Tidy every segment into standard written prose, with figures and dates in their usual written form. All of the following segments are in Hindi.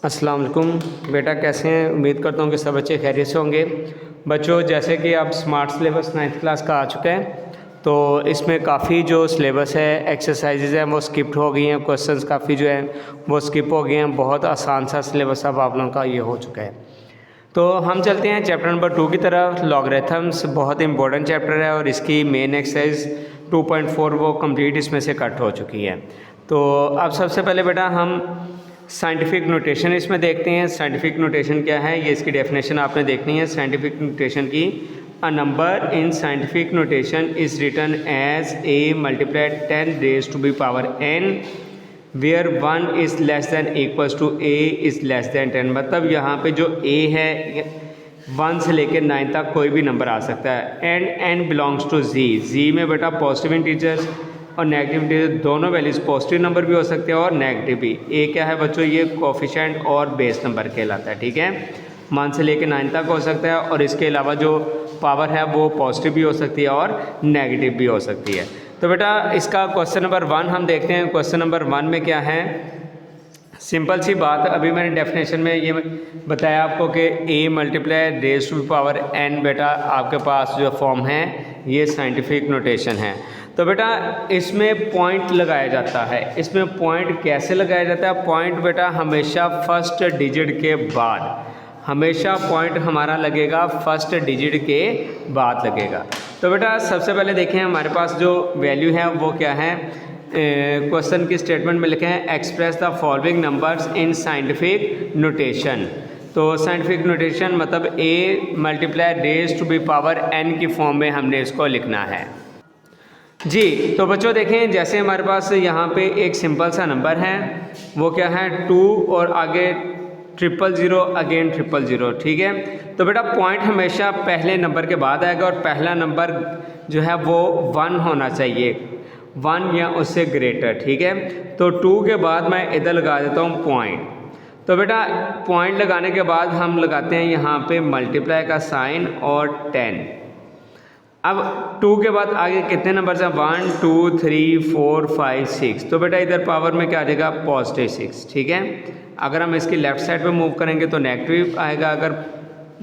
अस्सलाम वालेकुम बेटा, कैसे हैं? उम्मीद करता हूँ कि सब बच्चे खैरियत से होंगे। बच्चों, जैसे कि अब स्मार्ट सिलेबस 9th क्लास का आ चुका है, तो इसमें काफ़ी जो सिलेबस है, एक्सरसाइजेज हैं वो स्किप्ड हो गई हैं, क्वेश्चंस काफ़ी जो हैं वो स्किप हो गए हैं। बहुत आसान सा सिलेबस अब आप लोगों का ये हो चुका है। तो हम चलते हैं चैप्टर नंबर 2 की तरफ। लॉगरिथम्स बहुत इंपॉर्टेंट चैप्टर है और इसकी मेन एक्सरसाइज 2.4 वो कंप्लीट इसमें से कट हो चुकी है। तो अब सबसे पहले बेटा हम साइंटिफिक नोटेशन इसमें देखते हैं। साइंटिफिक नोटेशन क्या है, ये इसकी डेफिनेशन आपने देखनी है साइंटिफिक नोटेशन की। A number in scientific notation is written as a multiplied 10 raise to b power n where 1 is less than equals to a is less than 10। मतलब यहाँ पे जो a है 1 से लेकर 9 तक कोई भी नंबर आ सकता है। And n belongs to z में बेटा पॉजिटिव इंटीजर्स और नेगेटिव इंटीजर दोनों वैल्यूज़ पॉजिटिव नंबर भी हो सकते हैं और नेगेटिव भी। ए क्या है बच्चों, ये कोफिशिएंट और बेस नंबर कहलाता है। ठीक है, 1 से लेकर 9 तक हो सकता है और इसके अलावा जो पावर है वो पॉजिटिव भी हो सकती है और नेगेटिव भी हो सकती है। तो बेटा इसका क्वेश्चन नंबर 1 हम देखते हैं। क्वेश्चन नंबर 1 में क्या है, सिंपल सी बात, अभी मैंने डेफिनेशन में ये बताया आपको कि a multiply raise to power n बेटा आपके पास जो फॉर्म है ये साइंटिफिक नोटेशन है। तो बेटा इसमें पॉइंट लगाया जाता है। इसमें पॉइंट कैसे लगाया जाता है? पॉइंट बेटा हमेशा फर्स्ट डिजिट के बाद, हमेशा पॉइंट हमारा लगेगा फर्स्ट डिजिट के बाद लगेगा। तो बेटा सबसे पहले देखें हमारे पास जो वैल्यू है वो क्या है। क्वेश्चन की स्टेटमेंट में लिखे हैं express the following numbers in scientific notation. तो साइंटिफिक नोटेशन मतलब a multiply raise to b power n की फॉर्म में हमने इसको लिखना है जी। तो बच्चों देखें, जैसे हमारे पास यहाँ पे एक सिंपल सा नंबर है, वो क्या है 2 और आगे 000 अगेन 000। ठीक है, तो बेटा पॉइंट हमेशा पहले नंबर के बाद आएगा और पहला नंबर जो है वो 1 होना चाहिए, 1 या उससे ग्रेटर। ठीक है, तो 2 के बाद मैं इधर लगा देता हूँ पॉइंट। तो बेटा पॉइंट लगाने के बाद हम लगाते हैं यहाँ पे मल्टीप्लाई का साइन और 10। अब 2 के बाद आगे कितने नंबर हैं? 1 2 3 4 5 6। तो बेटा इधर पावर में क्या आ जाएगा? पॉजिटिव 6। ठीक है, अगर हम इसकी लेफ्ट साइड पे मूव करेंगे तो नेगेटिव आएगा, अगर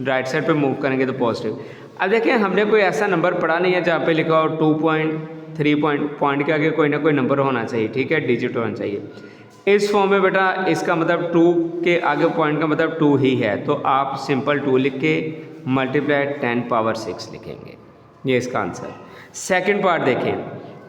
राइट साइड पे मूव करेंगे तो पॉजिटिव। अब देखिए हमने कोई ऐसा नंबर पढ़ा नहीं है जहाँ पे लिखा हो 2 पॉइंट 3 पॉइंट के आगे कोई ना कोई नंबर होना चाहिए। ठीक है, डिजिट होना चाहिए। इस फॉर्म में बेटा इसका मतलब 2 के आगे पॉइंट का मतलब 2 ही है, तो आप सिंपल 2 लिख के मल्टीप्लाई 10 पावर 6 लिखेंगे, ये इसका आंसर। सेकंड पार्ट देखें,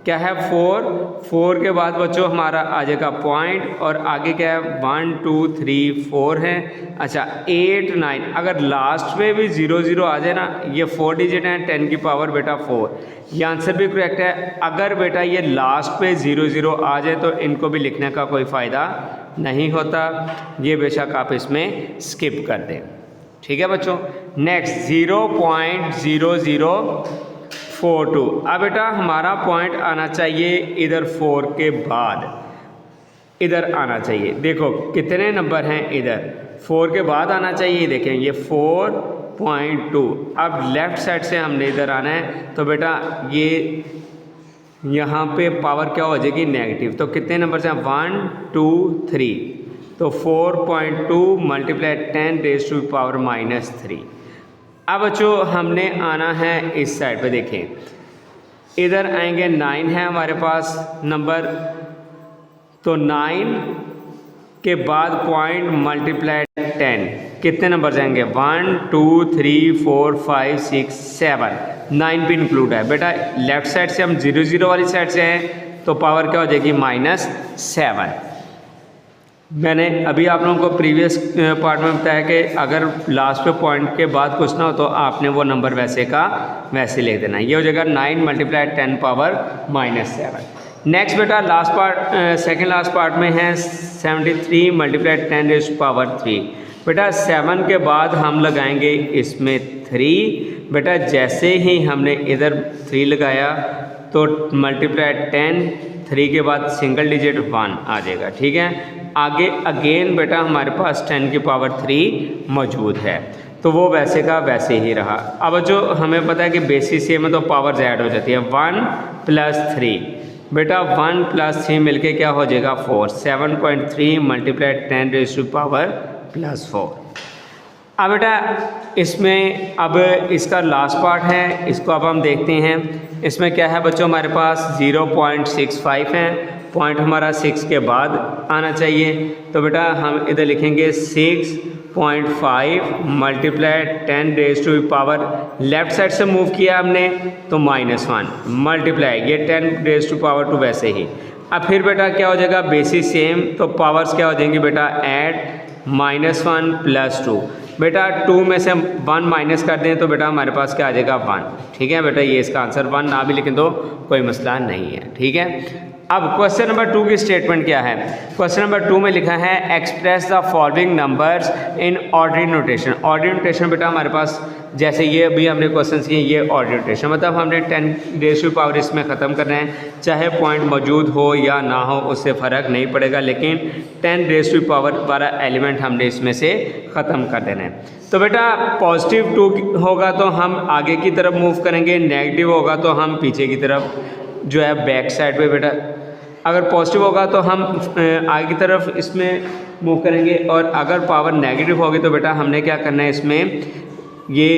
क्या है 4 के बाद बच्चों हमारा आ जाएगा पॉइंट और आगे क्या है 1 2 3 4 है। अच्छा 8 9, अगर लास्ट में भी 0 आ जाए ना, ये 4 डिजिट हैं, 10 की पावर बेटा 4, ये आंसर भी करेक्ट है। अगर बेटा ये लास्ट पे 0 आ जाए तो इनको भी लिखने का कोई फ़ायदा नहीं होता, ये बेशक आप इसमें स्किप कर दें। ठीक है बच्चों, नेक्स्ट 0.0042। अब बेटा हमारा पॉइंट आना चाहिए इधर 4 के बाद, इधर आना चाहिए। देखो कितने नंबर हैं, इधर 4 के बाद आना चाहिए। देखें ये 4.2। अब लेफ्ट साइड से हमने इधर आना है, तो बेटा ये यहाँ पे पावर क्या हो जाएगी? नेगेटिव। तो कितने नंबर हैं? 1 2 3। तो 4.2 मल्टीप्लाई 10 रेज टू पावर -3। अब बच्चों हमने आना है इस साइड पे। देखें इधर आएंगे 9 है हमारे पास नंबर, तो 9 के बाद पॉइंट मल्टीप्लाई 10, कितने नंबर जाएंगे? 1 2 3 4 5 6 7, 9 भी इंक्लूड है। बेटा लेफ्ट साइड से हम 0 वाली साइड से हैं, तो पावर क्या हो जाएगी? -7। मैंने अभी आप लोगों को प्रीवियस पार्ट में बताया कि अगर लास्ट पे पॉइंट के बाद कुछ ना हो तो आपने वो नंबर वैसे का वैसे लिख देना। ये हो जाएगा 9 मल्टीप्लाई 10 पावर -7। नेक्स्ट बेटा last part, second last part में है 73 मल्टीप्लाई 10 रेज पावर 3। बेटा 7 के बाद हम लगाएंगे इसमें 3। बेटा जैसे ही हमने इधर 3 लगाया तो मल्टीप्लाई 10, 3 के बाद सिंगल डिजिट 1 आ जाएगा। ठीक है, आगे अगेन बेटा हमारे पास 10 की पावर 3 मौजूद है, तो वो वैसे का वैसे ही रहा। अब जो हमें पता है कि बेसिस से में तो पावर ऐड हो जाती है, 1 + 3। बेटा 1 + 3 मिलके क्या हो जाएगा? 4। 7.3 मल्टीप्लाई 10 रेज़ टू पावर +4। अब बेटा इसमें अब इसका लास्ट पार्ट है, इसको अब हम देखते हैं। इसमें क्या है बच्चों, हमारे पास 0.65 है, पॉइंट हमारा 6 के बाद आना चाहिए। तो बेटा हम इधर लिखेंगे 6.5 multiply 10 raise to power, left side से मूव किया हमने तो -1 मल्टीप्लाई ये 10 रेज़ टू पावर 2 वैसे ही। अब फिर बेटा क्या हो जाएगा, बेसिस सेम, तो पावर्स क्या हो जाएंगी बेटा, ऐड -1 + 2। बेटा 2 में से 1 माइनस कर दें तो बेटा हमारे पास क्या आ जाएगा 1। ठीक है बेटा, ये इसका आंसर 1 ना भी लिखें तो कोई मसला नहीं है। ठीक है, अब क्वेश्चन नंबर 2 की स्टेटमेंट क्या है। क्वेश्चन नंबर 2 में लिखा है express the following numbers in ordinary notation. Ordinary notation बेटा हमारे पास जैसे ये अभी हमने क्वेश्चन किए, ये ऑर्डिनरी नोटेशन मतलब हमने 10 रेज़ टू पावर इसमें ख़त्म करना है, चाहे पॉइंट मौजूद हो या ना हो उससे फ़र्क नहीं पड़ेगा, लेकिन 10 रेज़ टू पावर वाला एलिमेंट हमने इसमें से ख़त्म कर देना है। तो बेटा +2 होगा तो हम आगे की तरफ मूव करेंगे, नेगेटिव होगा तो हम पीछे की तरफ जो है बैक साइड पे बेटा, अगर पॉजिटिव होगा तो हम आगे की तरफ इसमें मूव करेंगे, और अगर पावर नेगेटिव होगी तो बेटा हमने क्या करना है, इसमें ये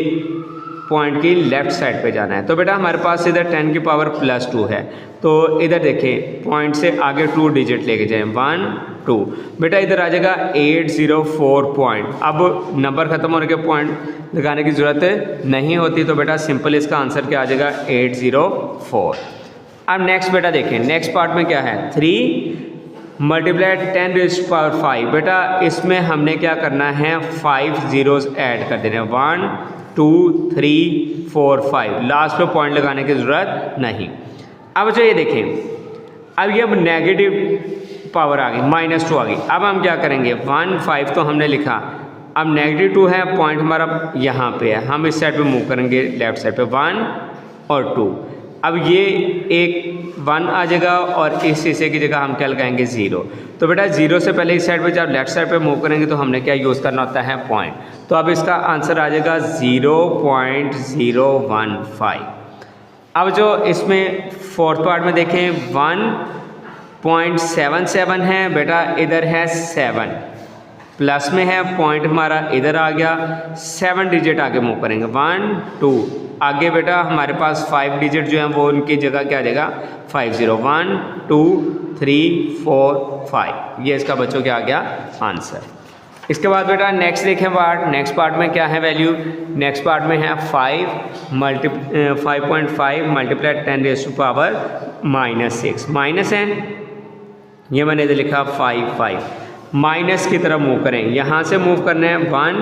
पॉइंट की लेफ़्ट साइड पे जाना है। तो बेटा हमारे पास इधर 10 की पावर +2 है, तो इधर देखें पॉइंट से आगे 2 डिजिट लेके जाएं, 1 2, बेटा इधर आ जाएगा 804 पॉइंट। अब नंबर ख़त्म होने के पॉइंट लगाने की ज़रूरत नहीं होती, तो बेटा सिंपल इसका आंसर क्या आ जाएगा 804। अब नेक्स्ट बेटा देखें, नेक्स्ट पार्ट में क्या है, 3 मल्टीप्लाई 10 रेज़ टू पावर 5। बेटा इसमें हमने क्या करना है, 5 ज़ीरोज़ ऐड कर देने, 1 2 3 4 5, लास्ट पे पॉइंट लगाने की ज़रूरत नहीं। अब जो ये देखें, अब ये नेगेटिव पावर आ गई, -2 आ गई। अब हम क्या करेंगे, 1 5 तो हमने लिखा, अब -2 है, पॉइंट हमारा यहाँ पे है, हम इस साइड पे मूव करेंगे लेफ्ट साइड पे, 1 और 2। अब ये एक 1 आ जाएगा और इस हिस्से की जगह हम क्या लगाएंगे 0। तो बेटा 0 से पहले इस साइड पे जब लेफ्ट साइड पे मूव करेंगे तो हमने क्या यूज़ करना होता है, पॉइंट। तो अब इसका आंसर आ जाएगा 0.015। अब जो इसमें फोर्थ पार्ट में देखें 1.77 है, बेटा इधर है 7 प्लस में है, पॉइंट हमारा इधर आ गया, 7 डिजिट आगे मूव करेंगे, 1 2, आगे बेटा हमारे पास 5 डिजिट जो हैं वो उनकी जगह क्या आ जाएगा 5 0, 1 2 3 4 5, ये इसका बच्चों क्या आ गया आंसर। इसके बाद बेटा नेक्स्ट देखें पार्ट, नेक्स्ट पार्ट में क्या है वैल्यू, नेक्स्ट पार्ट में है 5.5 multiply 10 raise to power -6, minus है, ये मैंने इधर लिखा 5 माइनस की तरफ मूव करें, यहाँ से मूव करना है 1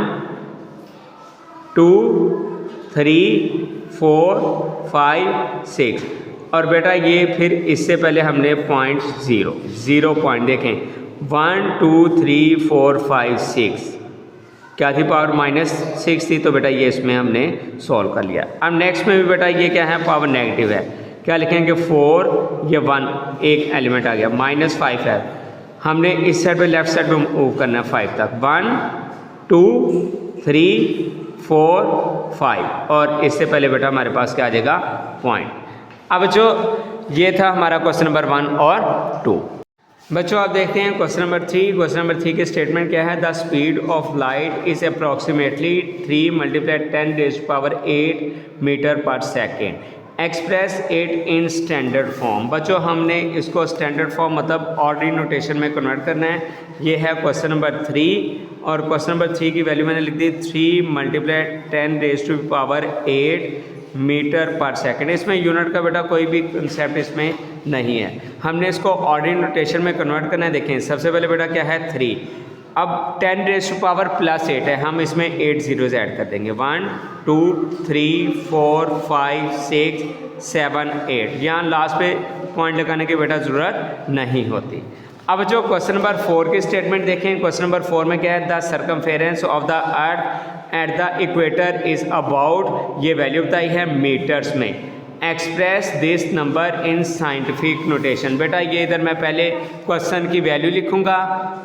2 3 4 5 6, और बेटा ये फिर इससे पहले हमने पॉइंट 0 पॉइंट देखें 1 2 3 4 5 6 क्या थी, पावर -6 थी, तो बेटा ये इसमें हमने सॉल्व कर लिया। अब नेक्स्ट में भी बेटा ये क्या है, पावर नेगेटिव है, क्या लिखेंगे 4, ये 1 एक एलिमेंट आ गया, -5 है, हमने इस साइड पे लेफ्ट साइड पे मूव करना है 5 तक, 1 2 3 4 5, और इससे पहले बेटा हमारे पास क्या आ जाएगा पॉइंट। अब जो ये था हमारा क्वेश्चन नंबर 1 और 2। बच्चों आप देखते हैं क्वेश्चन नंबर 3। क्वेश्चन नंबर 3 की स्टेटमेंट क्या है, the speed of light is approximately 3 multiply 10 raise to power 8 metre पर second, express it in standard form. बच्चों हमने इसको स्टैंडर्ड फॉर्म मतलब ऑर्डिनरी नोटेशन में कन्वर्ट करना है। ये है क्वेश्चन नंबर 3, और क्वेश्चन नंबर 3 की वैल्यू मैंने लिख दी 3 multiply 10 raise to power 8 metre पर सेकेंड। इसमें यूनिट का बेटा कोई भी कंसेप्ट इसमें नहीं है, हमने इसको ऑर्डिनरी नोटेशन में कन्वर्ट करना है। देखें सबसे पहले बेटा क्या है 3, अब 10 रेज़ टू पावर +8 है, हम इसमें 8 ज़ीरोज़ ऐड कर देंगे, 1 2 3 4 5 6 7 8, यहाँ लास्ट पे पॉइंट लगाने की बेटा ज़रूरत नहीं होती। अब जो क्वेश्चन नंबर 4 की स्टेटमेंट देखें, क्वेश्चन नंबर 4 में क्या है, the circumference of the earth at the equator is about, ये वैल्यू बताई है मीटर्स में, express this number in scientific notation. बेटा ये इधर मैं पहले क्वेश्चन की वैल्यू लिखूंगा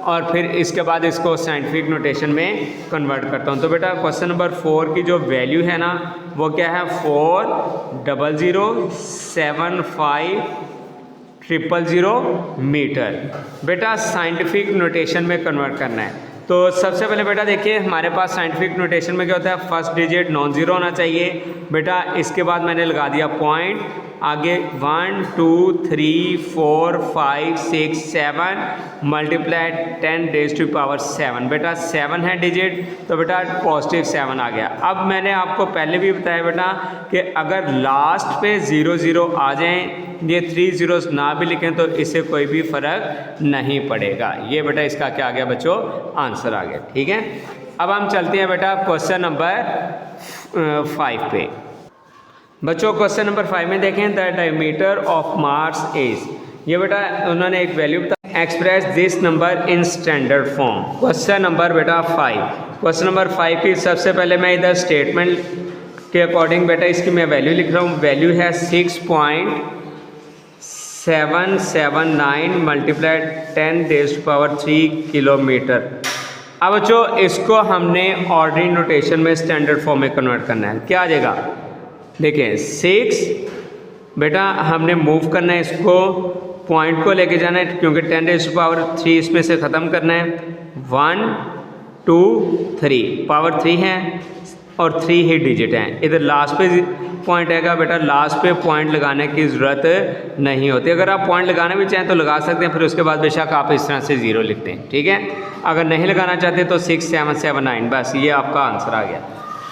और फिर इसके बाद इसको साइंटिफिक नोटेशन में कन्वर्ट करता हूँ। तो बेटा क्वेश्चन नंबर 4 की जो वैल्यू है ना वो क्या है 4007500 मीटर। बेटा साइंटिफिक नोटेशन में कन्वर्ट करना है, तो सबसे पहले बेटा देखिए हमारे पास साइंटिफिक नोटेशन में क्या होता है, फर्स्ट डिजिट नॉन ज़ीरो होना चाहिए बेटा। इसके बाद मैंने लगा दिया पॉइंट, आगे 1 2 3 4 5 6 7 मल्टीप्लाइड 10 रेज़ टू पावर 7 बेटा 7 है डिजिट, तो बेटा पॉजिटिव 7 आ गया। अब मैंने आपको पहले भी बताया बेटा कि अगर लास्ट पे 0 0 आ जाएं, ये 3 zeros ना भी लिखें तो इससे कोई भी फ़र्क नहीं पड़ेगा। ये बेटा इसका क्या आ गया बच्चों, आंसर आ गया। ठीक है, अब हम चलते हैं बेटा क्वेश्चन नंबर 5 पे। बच्चों क्वेश्चन नंबर 5 में देखें, the diameter of Mars is, ये बेटा उन्होंने एक वैल्यू बताया, express this number in standard form. Question number बेटा 5, क्वेश्चन नंबर 5 की सबसे पहले मैं इधर स्टेटमेंट के अकॉर्डिंग बेटा इसकी मैं वैल्यू लिख रहा हूँ। वैल्यू है 6.779 multiplied 10 raise to power 3 kilometre. अब बच्चों इसको हमने ऑर्डिनरी नोटेशन में स्टैंडर्ड फॉर्म में कन्वर्ट करना है। क्या आ जाएगा, देखिए 6 बेटा हमने मूव करना है, इसको पॉइंट को लेके जाना है क्योंकि 10 रेज़ टू पावर 3 इसमें से ख़त्म करना है। 1 2 3 पावर 3 है और 3 ही डिजिट हैं। इधर लास्ट पे पॉइंट आएगा बेटा, लास्ट पे पॉइंट लगाने की ज़रूरत नहीं होती। अगर आप पॉइंट लगाना भी चाहें तो लगा सकते हैं, फिर उसके बाद बेशक आप इस तरह से 0 लिखते हैं। ठीक है, अगर नहीं लगाना चाहते तो 6779, बस ये आपका आंसर आ गया।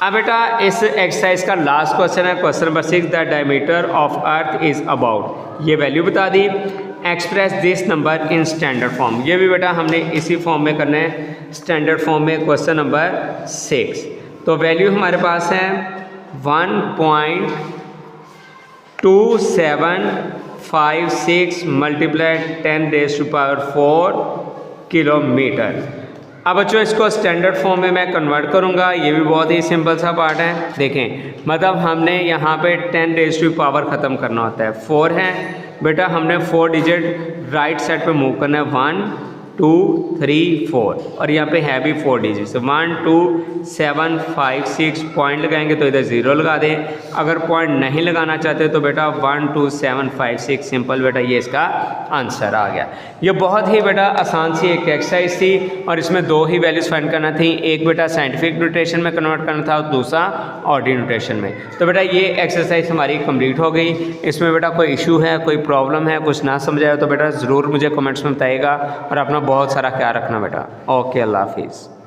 अब बेटा इस एक्सरसाइज का लास्ट क्वेश्चन है, question number 6, the diameter of earth is about, ये वैल्यू बता दी। Express this number in standard form, ये भी बेटा हमने इसी फॉर्म में करना है, स्टैंडर्ड फॉर्म में। क्वेश्चन नंबर 6, तो वैल्यू हमारे पास है 1.2756 multiplied 10 raise to power 4 kilometre. अब बच्चों इसको स्टैंडर्ड फॉर्म में मैं कन्वर्ट करूंगा, ये भी बहुत ही सिंपल सा पार्ट है। देखें मतलब हमने यहाँ पे 10 रेज़ टू पावर ख़त्म करना होता है, 4 है बेटा, हमने 4 डिजिट राइट साइड पे मूव करना है, 1 2 3 4 और यहाँ पे है भी 4 डिजिट। 1 2 7 5 6 पॉइंट लगाएंगे तो इधर 0 लगा दें। अगर पॉइंट नहीं लगाना चाहते तो बेटा 1 2 7 5 6 सिंपल बेटा ये इसका आंसर आ गया। ये बहुत ही बेटा आसान सी एक एक्सरसाइज थी और इसमें 2 ही वैल्यूज़ फाइंड करना थी, एक बेटा साइंटिफिक नोटेशन में कन्वर्ट करना था और दूसरा ऑर्डिनरी नोटेशन में। तो बेटा ये एक्सरसाइज हमारी कंप्लीट हो गई। इसमें बेटा कोई इशू है, कोई प्रॉब्लम है, कुछ ना समझ आया तो बेटा ज़रूर मुझे कमेंट्स में बताइएगा और अपना बहुत सारा ख्याल रखना बेटा। ओके, अल्लाह हाफिज़।